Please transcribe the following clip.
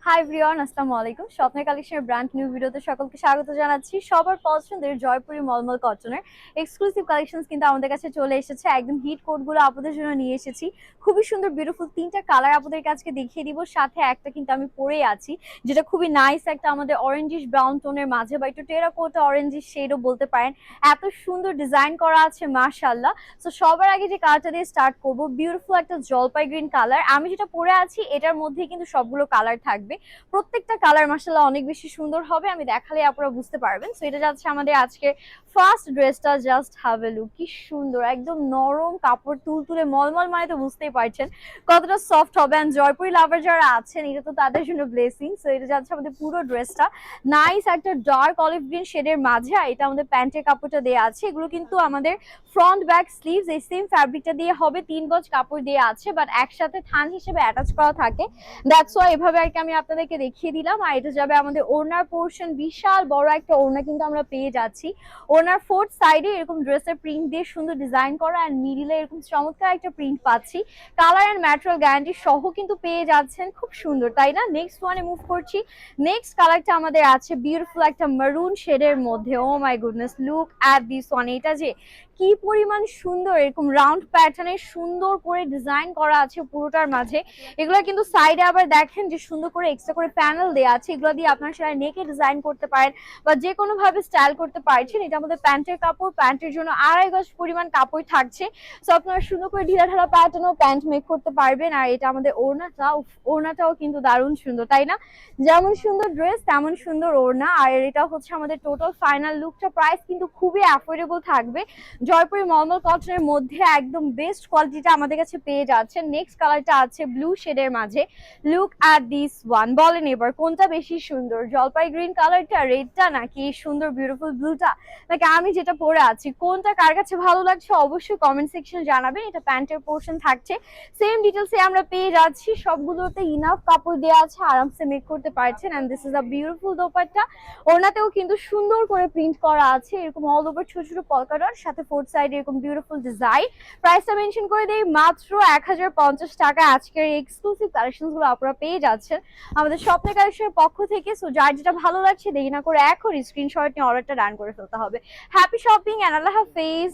Hi everyone, আসসালামু আলাইকুম। স্বপ্নের কালেকশনের ব্র্যান্ড নিউ ভিডিওতে সকলকে স্বাগত জানাচ্ছি। সবার পছন্দের জয়পুরি মলমল কটনের এক্সক্লুসিভ কালেকশনস কিন্তু আমাদের কাছে চলে এসেছে। একদম হিট কোডগুলো আপনাদের জন্য নিয়ে এসেছি। খুবই সুন্দর বিউটিফুল তিনটা কালার আপনাদেরকে আজকে দেখিয়ে দিব। সাথে একটা কিন্তু আমি পরেই আছি, যেটা খুবই নাইস একটা আমাদের অরেঞ্জিশ ব্রাউন টোনের মাঝে বা একটু টেরাকোটা অরেঞ্জিশ শেডও বলতে পারেন। এত সুন্দর ডিজাইন করা আছে মাশাআল্লাহ। সো সবার আগে যে কালারটা দিয়ে স্টার্ট করব, বিউটিফুল একটা জলপাই গ্রিন কালার। আমি যেটা পরে আছি এটার মধ্যে কিন্তু সবগুলো কালার থাকবে। প্রত্যেকটা কালার মাশাআল্লাহ অনেক বেশি সুন্দর হবে, আমি দেখালে আপনারা বুঝতে পারবেন। সো এটা যাচ্ছে আমাদের আজকে ফার্স্ট ড্রেসটা। জাস্ট হ্যাভ এ লুক, কি সুন্দর, একদম নরম কাপড়, তুলতুলে মলমল, মানে তো বুঝতেই পারছেন কতটা সফট হবে। এন্ড জয়পুরি লাভার যারা আছেন, এটা তো তাদের জন্য ব্লেসিং। সো এটা যাচ্ছে আমাদের পুরো ড্রেসটা নাইস একটা ডার্ক অলিভ গ্রিন শেডের মাঝে। আর এটা আমাদের প্যান্টের কাপড়টা দেওয়া আছে। এগুলো কিন্তু আমাদের ফ্রন্ট ব্যাক স্লিভস এই সেম ফ্যাব্রিকটা দিয়ে হবে। 3 গজ কাপড় দেওয়া আছে, বাট একসাথে থান হিসেবে অ্যাটাচ করা থাকে। দ্যাটস ওয়াই এভাবে আর কি আমি আপনাদেরকে দেখিয়ে দিলাম। আর এটা যাবে আমাদের ওড়নার পোর্শন, বিশাল বড় একটা ওড়না কিন্তু আমরা পেয়ে যাচ্ছি। ওড়নার ফোর্থ সাইডে এরকম ড্রেসের প্রিন্ট দিয়ে সুন্দর ডিজাইন করা, এন্ড মিডিলে এরকম চমৎকার একটা প্রিন্ট পাচ্ছি। কালার এন্ড ম্যাটেরিয়াল গ্যারান্টি সহ কিন্তু পেয়ে যাচ্ছেন। খুব সুন্দর, তাই না? নেক্সট ওয়ানে মুভ করছি। নেক্সট কালারটা আমাদের আছে বিউটিফুল একটা মারুন শেডের মধ্যে। Oh my goodness, look at this one. এটা যে কি পরিমাণ সুন্দর, এরকম রাউন্ড প্যাটার্নের সুন্দর করে ডিজাইন করা আছে পুরোটার মাঝে। এগুলো কিন্তু সাইডে আবার দেখেন যে সুন্দর করে এক্সট্রা করে প্যানেল দেওয়া আছে। এগুলো দিয়ে আপনারা সেটা নেকে ডিজাইন করতে পারেন বা যে কোনো ভাবে স্টাইল করতে পারছেন। এটা আমাদের প্যান্টের কাপড়, প্যান্টের জন্য 2.5 গজ পরিমাণ কাপড় থাকছে। সো আপনারা সুন্দর করে ঢিলা ঢালা প্যাটার্নও প্যান্ট মেক করতে পারবেন। আর এটা আমাদের ওড়নাটা, ওড়নাটাও কিন্তু দারুণ সুন্দর, তাই না? যেমন সুন্দর ড্রেস তেমন সুন্দর ওড়না। আর এটা হচ্ছে আমাদের টোটাল ফাইনাল লুকটা। প্রাইস কিন্তু খুবই অ্যাফোর্ডেবল থাকবে। জয়পুরি মলমল কটনের মধ্যে একদম বেস্ট কোয়ালিটিটা আমাদের কাছে পেয়ে যাচ্ছেন। নেক্সট কালারটা আছে ব্লু শেডের মাঝে। Look at this one. বলেন এবার কোনটা বেশি সুন্দর, জলপাই গ্রিন কালারটা, রেডটা, নাকি সুন্দর বিউটিফুল ব্লুটা, নাকি আমি যেটা পরে আছি? কোনটা কার কাছে ভালো লাগছে অবশ্যই কমেন্ট সেকশনে জানাবেন। এটা প্যান্টের পোর্শন থাকছে, সেম ডিটেলসে আমরা পেয়ে যাচ্ছি। সবগুলোতে ইনাফ কাপড় দেওয়া আছে, আরামসে মেক করতে পারছেন। And this is a beautiful dupatta. ওনাতেও কিন্তু সুন্দর করে প্রিন্ট করা আছে, এরকম অল ওভার ছোট ছোট পলকা ডট, সাথে ফোর্থ সাইডে এরকম বিউটিফুল ডিজাইন। প্রাইসটা মেনশন করে দেই, মাত্র 1050 টাকা। আজকের এক্সক্লুসিভ কালেকশন গুলো আপনারা পেয়ে যাচ্ছেন আমাদের স্বপ্নের কালেকশনের পক্ষ থেকে। সো যার যেটা ভালো লাগছে দেরি না করে এখন স্ক্রিনশট নিয়ে অর্ডারটা ডান করে ফেলতে হবে। হ্যাপি শপিং এন্ড আল্লাহ হাফেজ।